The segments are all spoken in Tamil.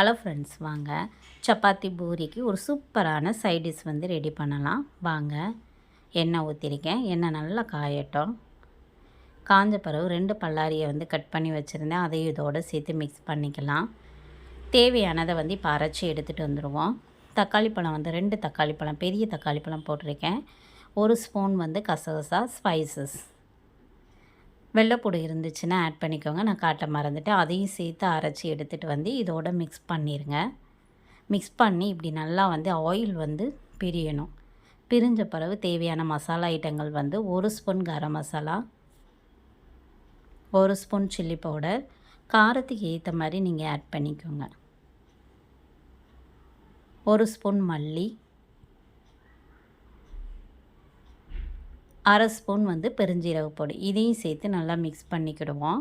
ஹலோ ஃப்ரெண்ட்ஸ், வாங்க சப்பாத்தி பூரிக்கு ஒரு சூப்பரான சைட் டிஷ் வந்து ரெடி பண்ணலாம். வாங்க, எண்ணெய் ஊற்றிருக்கேன். எண்ணெய் நல்லா காயட்டும். காஞ்ச பிறகு 2 பல்லாரியை வந்து கட் பண்ணி வச்சுருந்தேன். அதையும் இதோடு சேர்த்து மிக்ஸ் பண்ணிக்கலாம். தேவையானதை வந்து இப்போ அரைச்சி எடுத்துகிட்டு வந்துடுவோம். தக்காளி பழம் வந்து 2 தக்காளி பழம், பெரிய தக்காளி பழம் போட்டிருக்கேன். 1 ஸ்பூன் வந்து கசகசா ஸ்பைசஸ், வெள்ளைப்பூடு இருந்துச்சுன்னா ஆட் பண்ணிக்கோங்க. நான் காட்ட மறந்துட்டேன். அதையும் சேர்த்து அரைச்சி எடுத்துகிட்டு வந்து இதோட மிக்ஸ் பண்ணிடுங்க. மிக்ஸ் பண்ணி இப்படி நல்லா வந்து ஆயில் வந்து பிரியணும். பிரிஞ்ச பிறகு தேவையான மசாலா ஐட்டங்கள் வந்து 1 spoon garam masala, 1 spoon chilli powder, காரத்துக்கு ஏற்ற மாதிரி நீங்கள் ஆட் பண்ணிக்கோங்க. 1 ஸ்பூன் மல்லி, 1/2 ஸ்பூன் வந்து பெருஞ்சீரக பொடி. இதையும் சேர்த்து நல்லா மிக்ஸ் பண்ணிக்கிடுவோம்.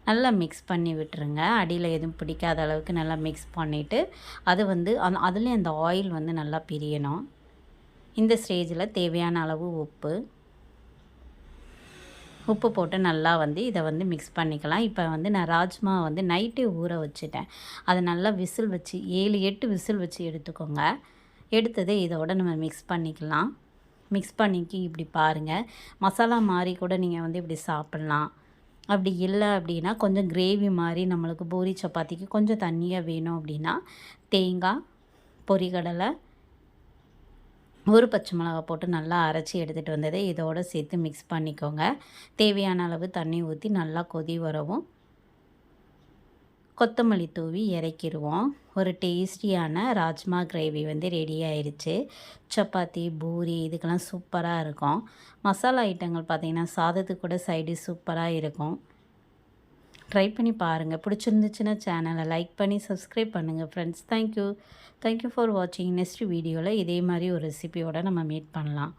நல்லா மிக்ஸ் பண்ணி விட்டுருங்க. அடியில் எதுவும் பிடிக்காத அளவுக்கு நல்லா மிக்ஸ் பண்ணிவிட்டு அது வந்து அதுலேயும் அந்த ஆயில் வந்து நல்லா பிரியணும். இந்த ஸ்டேஜில் தேவையான அளவு உப்பு போட்டு நல்லா வந்து இதை வந்து மிக்ஸ் பண்ணிக்கலாம். இப்போ வந்து நான் ராஜ்மா வந்து நைட்டே ஊற வச்சுட்டேன். அதை நல்லா விசில் வச்சு 7-8 விசில் வச்சு எடுத்துக்கோங்க. எடுத்ததை இதோட நம்ம மிக்ஸ் பண்ணிக்கலாம். மிக்ஸ் பண்ணிக்கி இப்படி பாருங்கள். மசாலா மாதிரி கூட நீங்கள் வந்து இப்படி சாப்பிட்லாம். அப்படி இல்லை அப்படின்னா கொஞ்சம் கிரேவி மாதிரி நம்மளுக்கு பூரி சப்பாத்திக்கு கொஞ்சம் தண்ணியாக வேணும் அப்படின்னா தேங்காய், பொரிகடலை, 1 பச்சை மிளகாய் போட்டு நல்லா அரைச்சி எடுத்துகிட்டு வந்ததை இதோடு சேர்த்து மிக்ஸ் பண்ணிக்கோங்க. தேவையான அளவு தண்ணி ஊற்றி நல்லா கொதி வரவும் கொத்தமல்லி தூவி இறக்கிடுவோம். ஒரு டேஸ்டியான ராஜ்மா கிரேவி வந்து ரெடி ஆயிடுச்சு. சப்பாத்தி, பூரி இதுக்கெல்லாம் சூப்பராக இருக்கும். மசாலா ஐட்டங்கள் பார்த்திங்கன்னா சாதத்துக்கு கூட சைடு சூப்பராக இருக்கும். ட்ரை பண்ணி பாருங்கள். பிடிச்சிருந்துச்சுன்னா சேனலை லைக் பண்ணி சப்ஸ்கிரைப் பண்ணுங்கள் ஃப்ரெண்ட்ஸ். தேங்க்யூ ஃபார் வாட்சிங். நெக்ஸ்ட் வீடியோவில் இதே மாதிரி ஒரு ரெசிபியோடு நம்ம மீட் பண்ணலாம்.